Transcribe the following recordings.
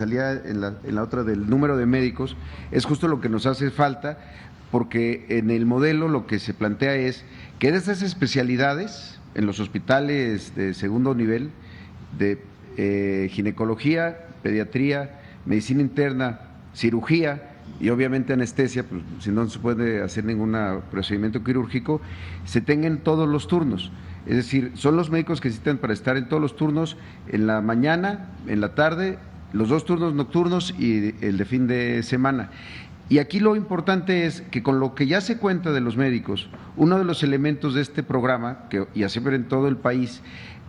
salía en la otra del número de médicos, es justo lo que nos hace falta, porque en el modelo lo que se plantea es que de esas especialidades en los hospitales de segundo nivel, de ginecología, pediatría, medicina interna, cirugía y obviamente anestesia, pues si no se puede hacer ningún procedimiento quirúrgico, se tengan todos los turnos. Es decir, son los médicos que necesitan para estar en todos los turnos, en la mañana, en la tarde, los 2 turnos nocturnos y el de fin de semana. Y aquí lo importante es que con lo que ya se cuenta de los médicos, uno de los elementos de este programa, y así en todo el país,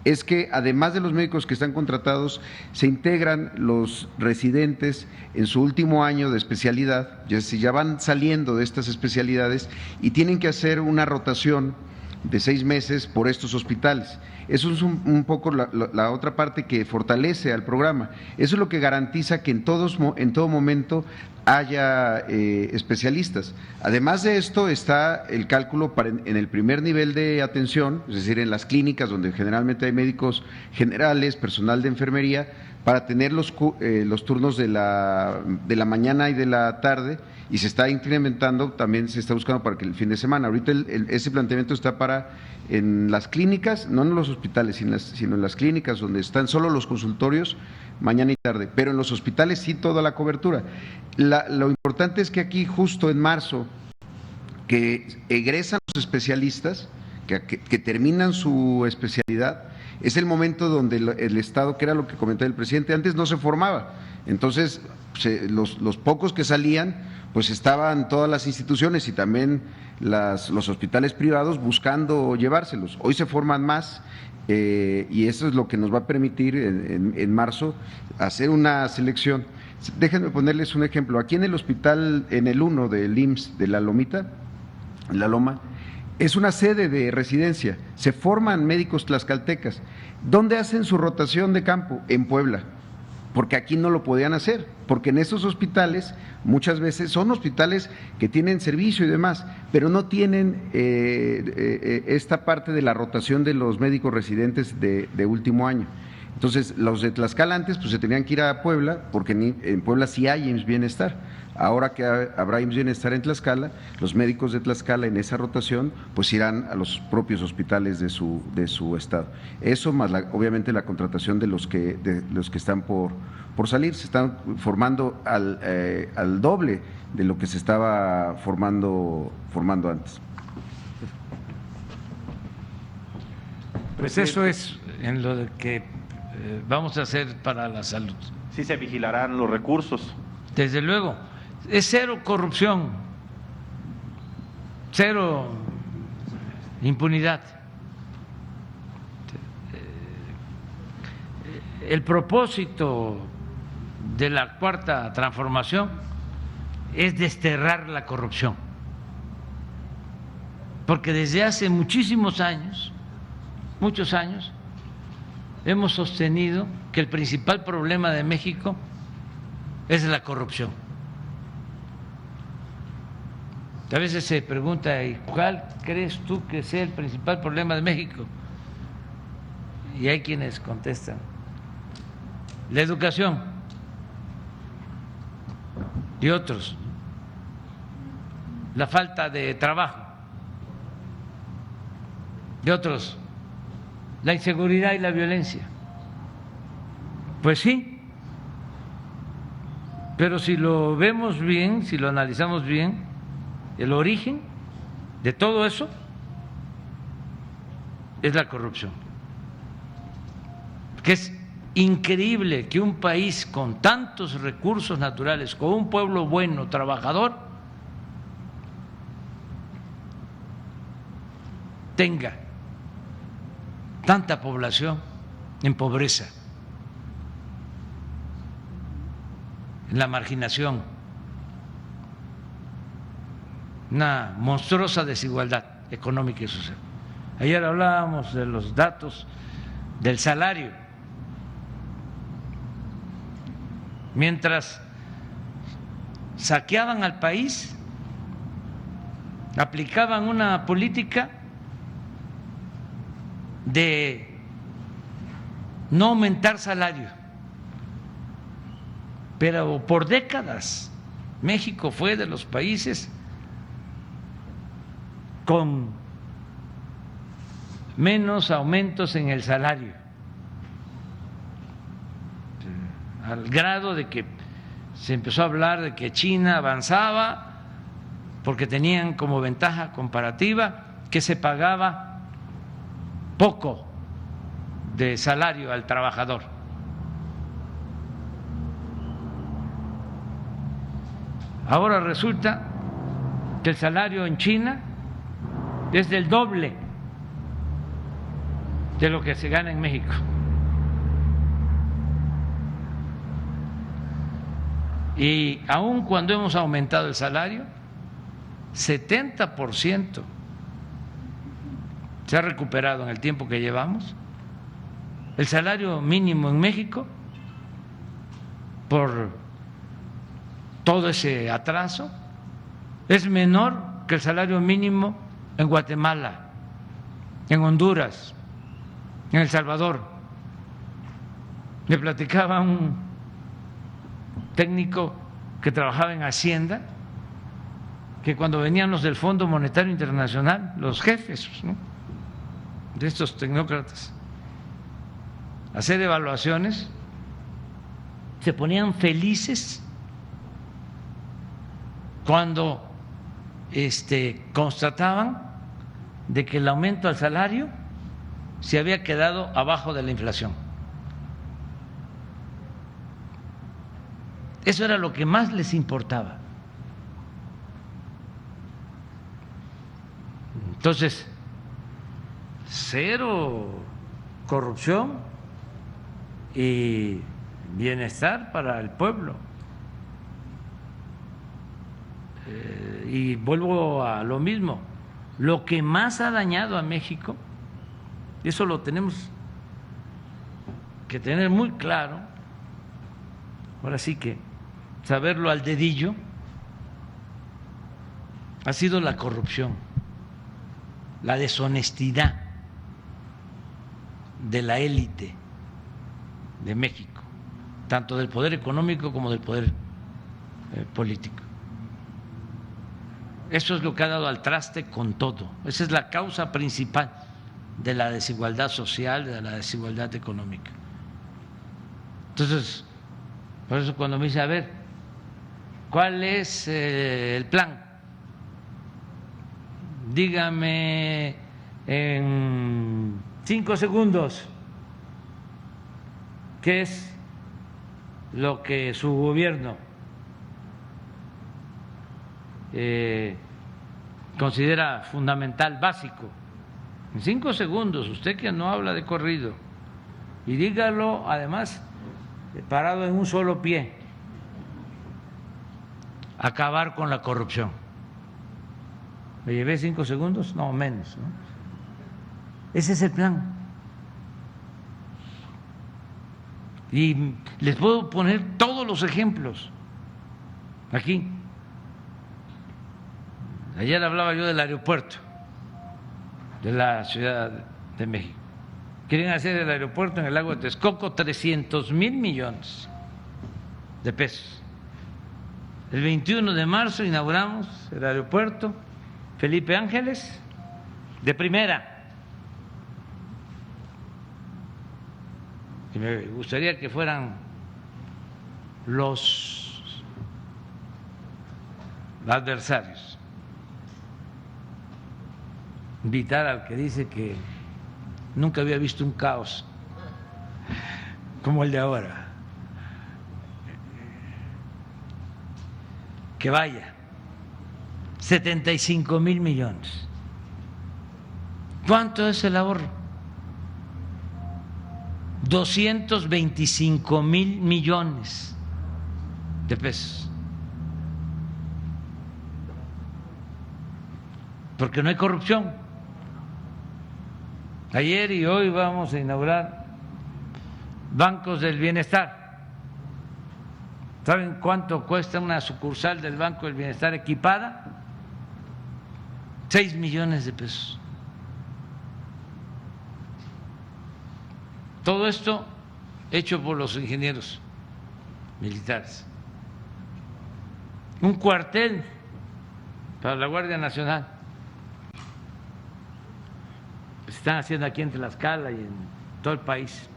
es que además de los médicos que están contratados, se integran los residentes en su último año de especialidad, ya van saliendo de estas especialidades y tienen que hacer una rotación de 6 meses por estos hospitales. Eso es un poco la otra parte que fortalece al programa. Eso es lo que garantiza que en todo momento haya especialistas. Además de esto está el cálculo en el primer nivel de atención, es decir, en las clínicas donde generalmente hay médicos generales, personal de enfermería, para tener los turnos de la mañana y de la tarde, y se está incrementando, también se está buscando para que el fin de semana. Ahorita ese planteamiento está en las clínicas, no en los hospitales, sino en las clínicas donde están solo los consultorios, mañana y tarde, pero en los hospitales sí toda la cobertura. Lo importante es que aquí justo en marzo, que egresan los especialistas, que terminan su especialidad, es el momento donde el Estado, que era lo que comentaba el presidente, antes no se formaba, entonces los pocos que salían, pues estaban todas las instituciones y también los hospitales privados buscando llevárselos. Hoy se forman más y eso es lo que nos va a permitir en marzo hacer una selección. Déjenme ponerles un ejemplo. Aquí en el hospital, en el 1 del IMSS de La Lomita, en La Loma, es una sede de residencia, se forman médicos tlaxcaltecas. ¿Dónde hacen su rotación de campo? En Puebla, porque aquí no lo podían hacer, porque en esos hospitales muchas veces son hospitales que tienen servicio y demás, pero no tienen esta parte de la rotación de los médicos residentes de último año. Entonces, los de Tlaxcala antes pues se tenían que ir a Puebla, porque en Puebla sí hay IMSS Bienestar. Ahora que habrá IMSS Bienestar en Tlaxcala, los médicos de Tlaxcala en esa rotación pues irán a los propios hospitales de su estado. Eso más obviamente la contratación de los que están por salir, se están formando al doble de lo que se estaba formando antes. Pues eso es en lo que vamos a hacer para la salud. Sí se vigilarán los recursos. Desde luego, es cero corrupción, cero impunidad. El propósito de la Cuarta Transformación es desterrar la corrupción, porque desde hace muchos años, hemos sostenido que el principal problema de México es la corrupción. A veces se pregunta, ¿y cuál crees tú que sea el principal problema de México? Y hay quienes contestan, la educación, y otros, la falta de trabajo, y otros, la inseguridad y la violencia. Pues sí, pero si lo vemos bien, si lo analizamos bien, el origen de todo eso es la corrupción. Que es increíble que un país con tantos recursos naturales, con un pueblo bueno, trabajador, tenga tanta población en pobreza, en la marginación, una monstruosa desigualdad económica y social. Ayer hablábamos de los datos del salario. Mientras saqueaban al país, aplicaban una política de no aumentar salario. pero por décadas México fue de los países con menos aumentos en el salario, al grado de que se empezó a hablar de que China avanzaba porque tenían como ventaja comparativa que se pagaba poco de salario al trabajador. Ahora resulta que el salario en China es del doble de lo que se gana en México. Y aun cuando hemos aumentado el salario, 70% se ha recuperado en el tiempo que llevamos. El salario mínimo en México, por todo ese atraso, es menor que el salario mínimo en Guatemala, en Honduras, en El Salvador. Me platicaba un técnico que trabajaba en Hacienda que cuando venían los del Fondo Monetario Internacional, los jefes, ¿no?, de estos tecnócratas, a hacer evaluaciones, se ponían felices cuando constataban de que el aumento al salario se había quedado abajo de la inflación. Eso era lo que más les importaba. Entonces, cero corrupción y bienestar para el pueblo. Y vuelvo a lo mismo, lo que más ha dañado a México, eso lo tenemos que tener muy claro, ahora sí que saberlo al dedillo, ha sido la corrupción, la deshonestidad de la élite de México, tanto del poder económico como del poder político. Eso es lo que ha dado al traste con todo. Esa es la causa principal de la desigualdad social, de la desigualdad económica. Entonces, por eso cuando me dice, a ver, ¿cuál es el plan? Dígame en 5 segundos qué es lo que su gobierno considera fundamental, básico. En 5 segundos, usted que no habla de corrido, y dígalo además parado en un solo pie: acabar con la corrupción. ¿Me llevé 5 segundos? No, menos, ¿no? Ese es el plan. Y les puedo poner todos los ejemplos aquí. Ayer hablaba yo del aeropuerto de la Ciudad de México. Quieren hacer el aeropuerto en el lago de Texcoco, 300,000 millones de pesos. El 21 de marzo inauguramos el aeropuerto Felipe Ángeles, de primera. Y me gustaría que fueran los adversarios. Invitar al que dice que nunca había visto un caos como el de ahora, que vaya. 75,000 millones. ¿Cuánto es el ahorro? 225,000 millones de pesos. Porque no hay corrupción. Ayer y hoy vamos a inaugurar bancos del bienestar. ¿Saben cuánto cuesta una sucursal del Banco del Bienestar equipada? 6 millones de pesos. Todo esto hecho por los ingenieros militares. un cuartel para la Guardia Nacional. Se están haciendo aquí en Tlaxcala y en todo el país.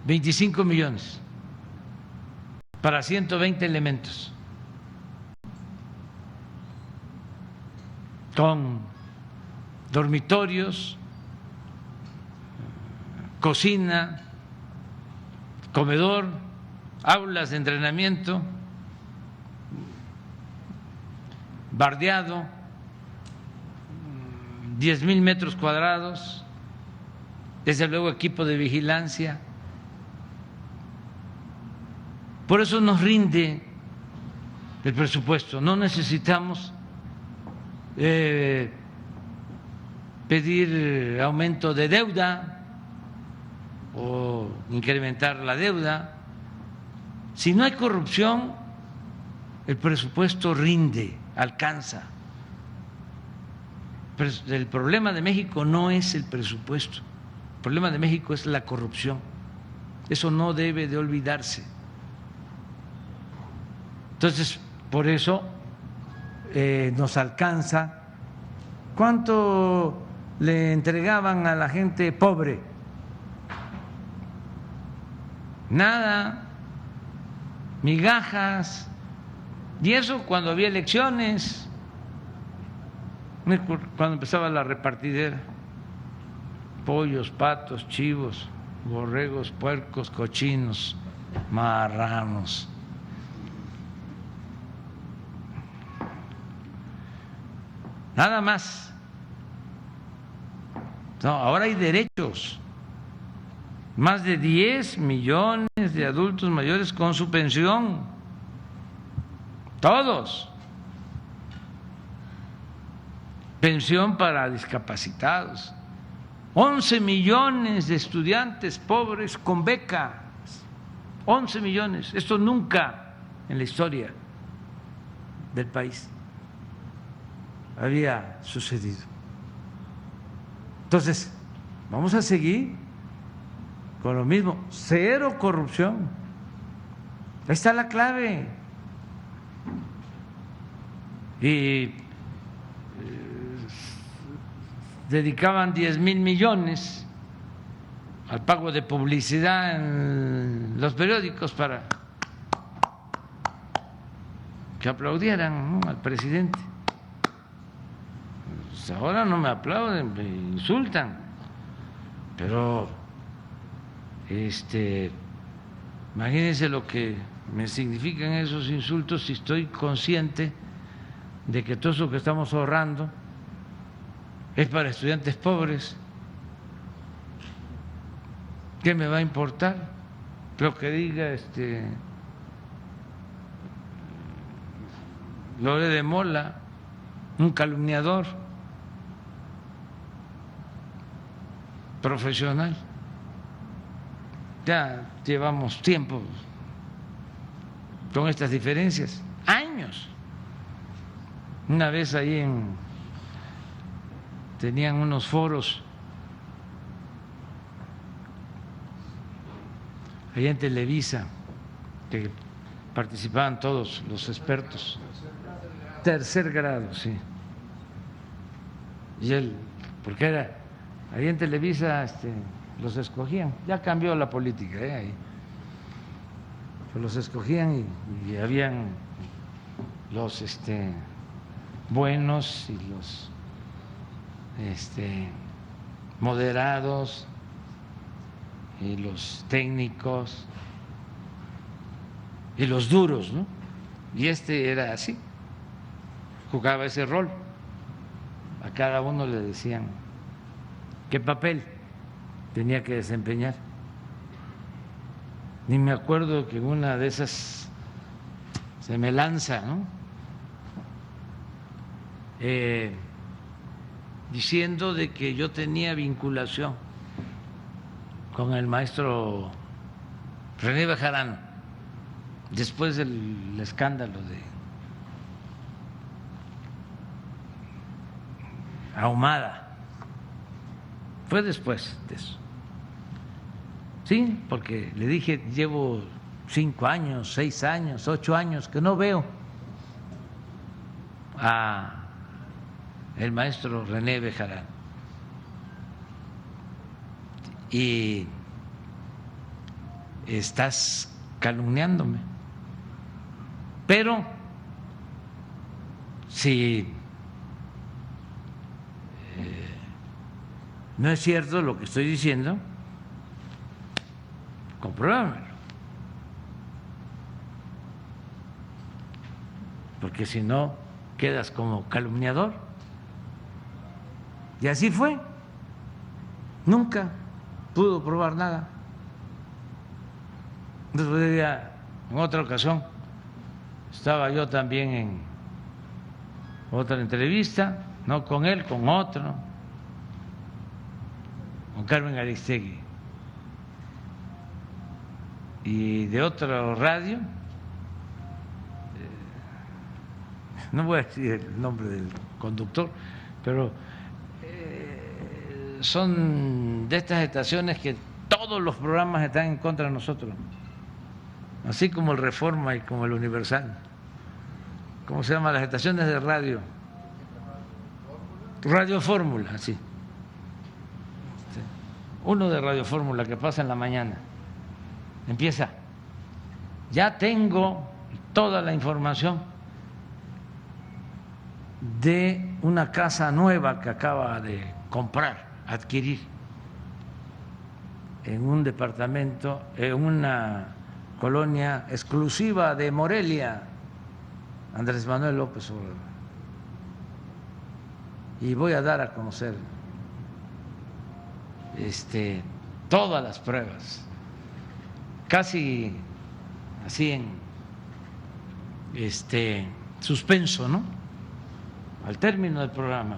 25 millones para 120 elementos, con dormitorios, cocina, comedor, aulas de entrenamiento, bardeado, 10,000 metros cuadrados, desde luego equipo de vigilancia. Por eso nos rinde el presupuesto. No necesitamos pedir aumento de deuda o incrementar la deuda. Si no hay corrupción, el presupuesto rinde, alcanza. Pero el problema de México no es el presupuesto, el problema de México es la corrupción. Eso no debe de olvidarse. Entonces, por eso nos alcanza. ¿Cuánto le entregaban a la gente pobre? Nada, migajas, y eso cuando había elecciones, cuando empezaba la repartidera, pollos, patos, chivos, borregos, puercos, cochinos, marranos. Nada más. No, ahora hay derechos. Más de 10 millones de adultos mayores con su pensión. Todos. Pensión para discapacitados. 11 millones de estudiantes pobres con beca. 11 millones. Esto nunca en la historia del país había sucedido. Entonces, vamos a seguir con lo mismo, cero corrupción. Ahí está la clave. Y dedicaban 10,000 millones al pago de publicidad en los periódicos para que aplaudieran, ¿no?, al presidente. Pues ahora no me aplauden, me insultan, pero imagínense lo que me significan esos insultos si estoy consciente de que todo eso que estamos ahorrando es para estudiantes pobres. ¿Qué me va a importar lo que diga Lore de Mola, un calumniador profesional? Ya llevamos tiempo con estas diferencias, años. Una vez ahí tenían unos foros ahí en Televisa que participaban todos los expertos. Tercer grado, sí. Y él, porque era ahí en Televisa, los escogían. Ya cambió la política, ahí. Pues los escogían y habían los buenos y los moderados y los técnicos y los duros, ¿no? Y era así, jugaba ese rol. A cada uno le decían qué papel tenía que desempeñar. Ni me acuerdo que una de esas se me lanza, ¿no?, diciendo de que yo tenía vinculación con el maestro René Bejarano después del escándalo de Ahumada. Fue después de eso. Sí, porque le dije, llevo 5 años, 6 años, 8 años que no veo a el maestro René Bejarano. Y estás calumniándome. Pero si no es cierto lo que estoy diciendo, compruébamelo. Porque si no, quedas como calumniador. Y así fue. Nunca pudo probar nada. Después ya, en otra ocasión, estaba yo también en otra entrevista, no con él, con otro, con Carmen Aristegui, y de otro radio, no voy a decir el nombre del conductor, pero son de estas estaciones que todos los programas están en contra de nosotros, así como el Reforma y como el Universal. ¿Cómo se llaman las estaciones de radio? Radio Fórmula, sí. Uno de Radio Fórmula que pasa en la mañana. Empieza. Ya tengo toda la información de una casa nueva que acaba de comprar, adquirir, en un departamento, en una colonia exclusiva de Morelia, Andrés Manuel López Obrador. Y voy a dar a conocer todas las pruebas, casi así en suspenso, ¿no? Al término del programa.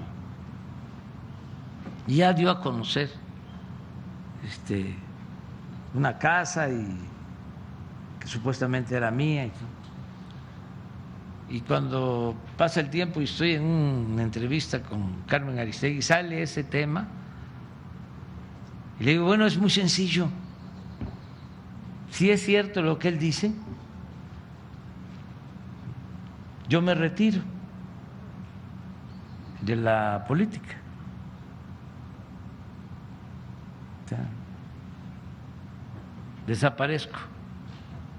Y ya dio a conocer una casa y que supuestamente era mía. Y cuando pasa el tiempo y estoy en una entrevista con Carmen Aristegui, sale ese tema, y le digo, bueno, es muy sencillo. Si es cierto lo que él dice, yo me retiro de la política. O sea, desaparezco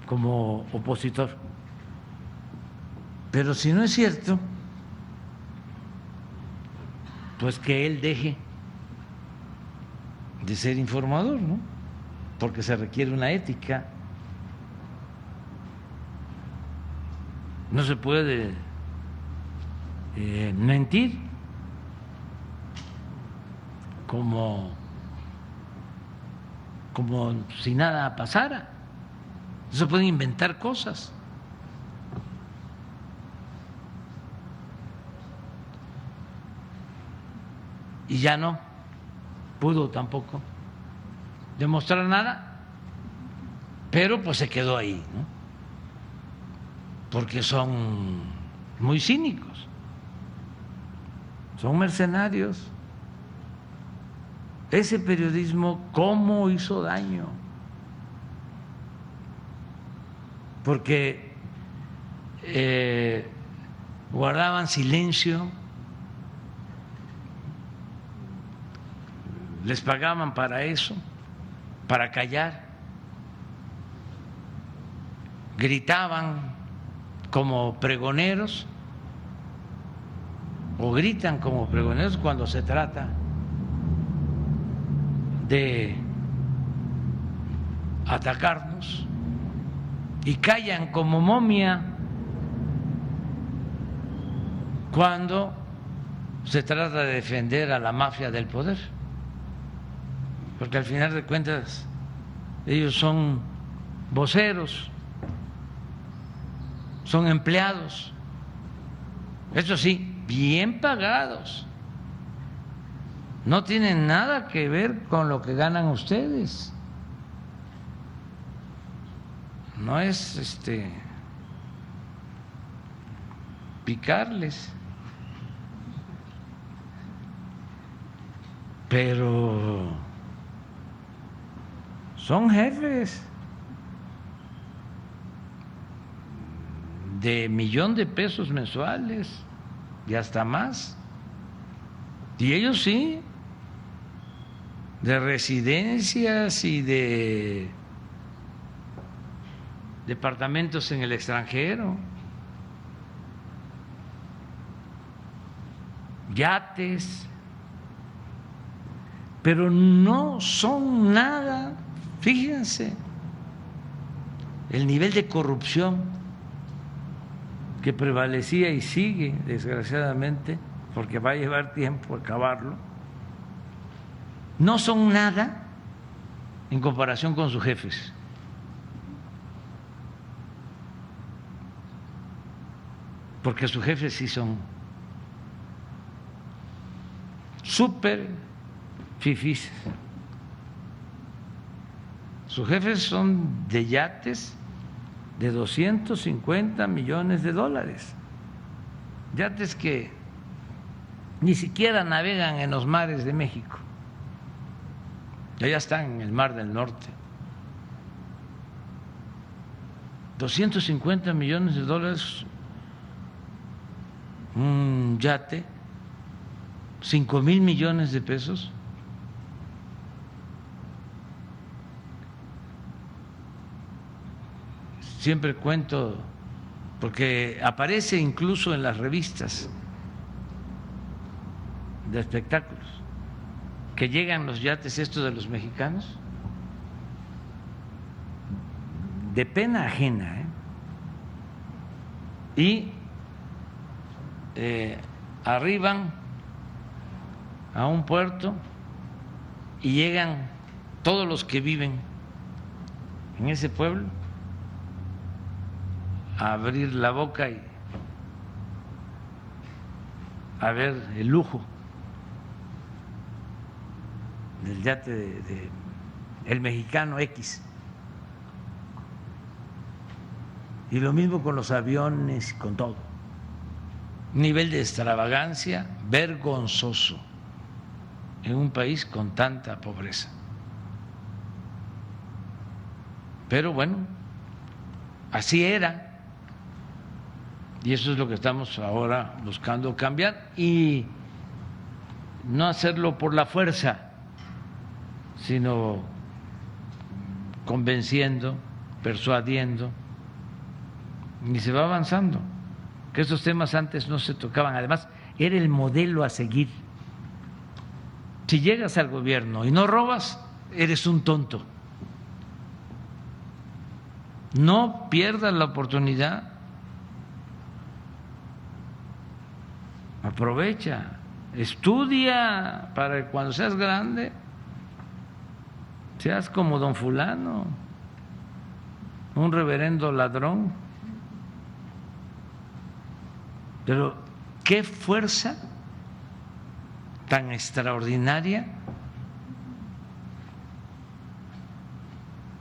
como opositor. Pero si no es cierto, pues que él deje de ser informador, ¿no? Porque se requiere una ética. No se puede mentir como si nada pasara. No se pueden inventar cosas. Y ya no pudo tampoco demostrar nada, pero pues se quedó ahí, ¿no? Porque son muy cínicos, son mercenarios. Ese periodismo, ¿cómo hizo daño? Porque guardaban silencio, les pagaban para eso, para callar, gritaban como pregoneros o gritan como pregoneros cuando se trata de atacarnos y callan como momia cuando se trata de defender a la mafia del poder. Porque al final de cuentas ellos son voceros, son empleados, eso sí, bien pagados. No tienen nada que ver con lo que ganan ustedes. No es picarles, pero son jefes de $1,000,000 mensuales y hasta más. Y ellos sí, de residencias y de departamentos en el extranjero, yates, pero no son nada, fíjense, el nivel de corrupción que prevalecía y sigue, desgraciadamente, porque va a llevar tiempo acabarlo, no son nada en comparación con sus jefes. Porque sus jefes sí son súper fifís. Sus jefes son de yates de $250 millones, yates que ni siquiera navegan en los mares de México, allá están en el Mar del Norte. $250 millones, un yate, 5,000 millones de pesos. Siempre cuento, porque aparece incluso en las revistas de espectáculos, que llegan los yates estos de los mexicanos, de pena ajena, y arriban a un puerto y llegan todos los que viven en ese pueblo a abrir la boca y a ver el lujo del yate de el mexicano X. Y lo mismo con los aviones, con todo. Nivel de extravagancia vergonzoso en un país con tanta pobreza. Pero bueno, así era. Y eso es lo que estamos ahora buscando cambiar, y no hacerlo por la fuerza, sino convenciendo, persuadiendo, y se va avanzando. Que estos temas antes no se tocaban, además era el modelo a seguir. Si llegas al gobierno y no robas, eres un tonto. No pierdas la oportunidad. Aprovecha, estudia para que cuando seas grande seas como don fulano, un reverendo ladrón. Pero qué fuerza tan extraordinaria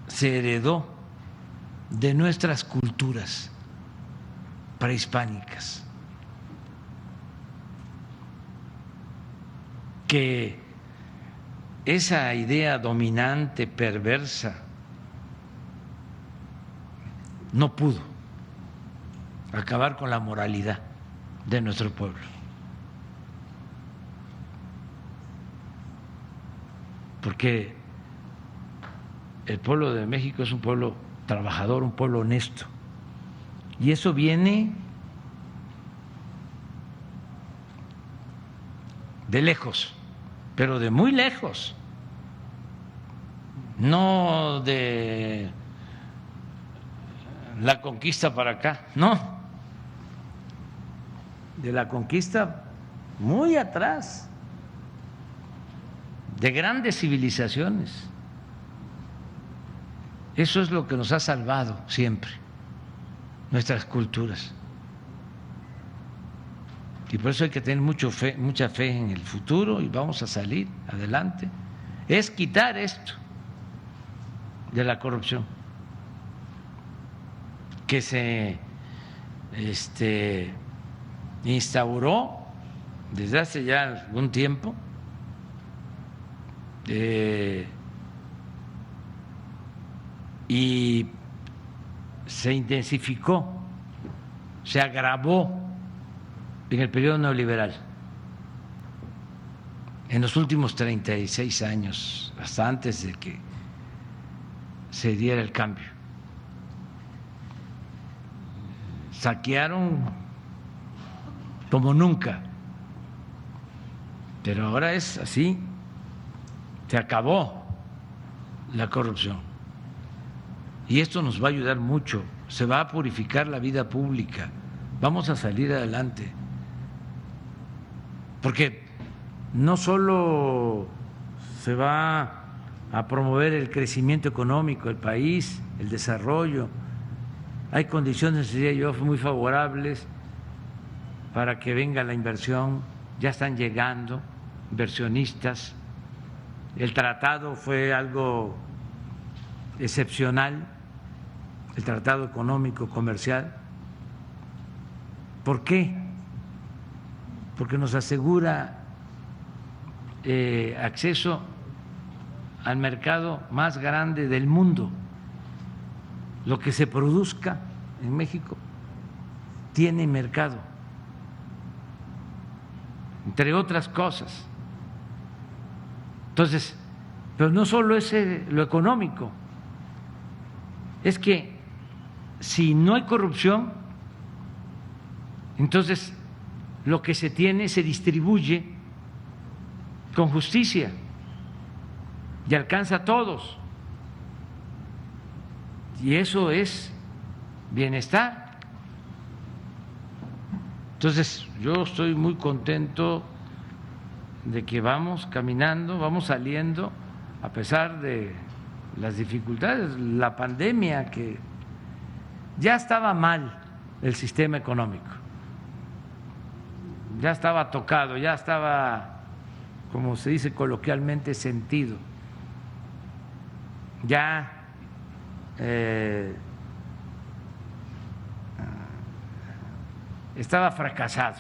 se heredó de nuestras culturas prehispánicas, que esa idea dominante, perversa, no pudo acabar con la moralidad de nuestro pueblo. Porque el pueblo de México es un pueblo trabajador, un pueblo honesto. Y eso viene de lejos, pero de muy lejos, no de la conquista para acá, no, de la conquista muy atrás, de grandes civilizaciones. Eso es lo que nos ha salvado siempre, nuestras culturas. Y por eso hay que tener mucha fe en el futuro, y vamos a salir adelante. Es quitar esto de la corrupción que se instauró desde hace ya algún tiempo, y se intensificó se agravó en el periodo neoliberal, en los últimos 36 años, hasta antes de que se diera el cambio. Saquearon como nunca, pero ahora es así, se acabó la corrupción. Y esto nos va a ayudar mucho, se va a purificar la vida pública, vamos a salir adelante. Porque no solo se va a promover el crecimiento económico del país, el desarrollo, hay condiciones, diría yo, muy favorables para que venga la inversión, ya están llegando inversionistas, el tratado fue algo excepcional, el tratado económico comercial. ¿Por qué? Porque nos asegura acceso al mercado más grande del mundo. Lo que se produzca en México tiene mercado, entre otras cosas. Entonces, pero no solo es lo económico, es que si no hay corrupción, entonces lo que se tiene se distribuye con justicia y alcanza a todos. Y eso es bienestar. Entonces, yo estoy muy contento de que vamos caminando, vamos saliendo, a pesar de las dificultades, la pandemia, que ya estaba mal el sistema económico, ya estaba tocado, ya estaba, como se dice coloquialmente, sentido, ya estaba fracasado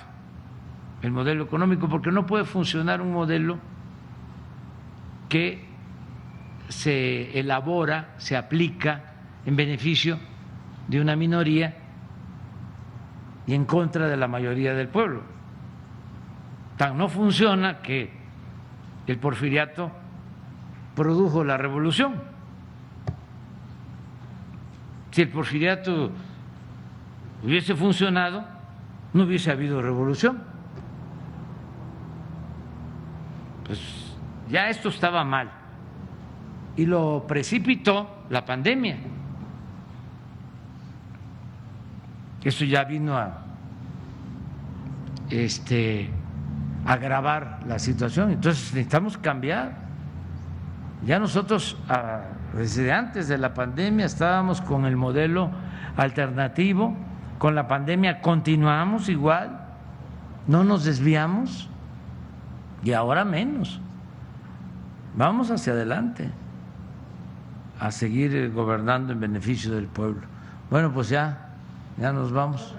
el modelo económico, porque no puede funcionar un modelo que se elabora, se aplica en beneficio de una minoría y en contra de la mayoría del pueblo. Tan no funciona que el porfiriato produjo la revolución. Si el porfiriato hubiese funcionado, no hubiese habido revolución. Pues ya esto estaba mal y lo precipitó la pandemia. Eso ya vino a agravar la situación. Entonces necesitamos cambiar. Ya nosotros desde antes de la pandemia estábamos con el modelo alternativo, con la pandemia continuamos igual, no nos desviamos y ahora menos. Vamos hacia adelante a seguir gobernando en beneficio del pueblo. Bueno, pues ya nos vamos.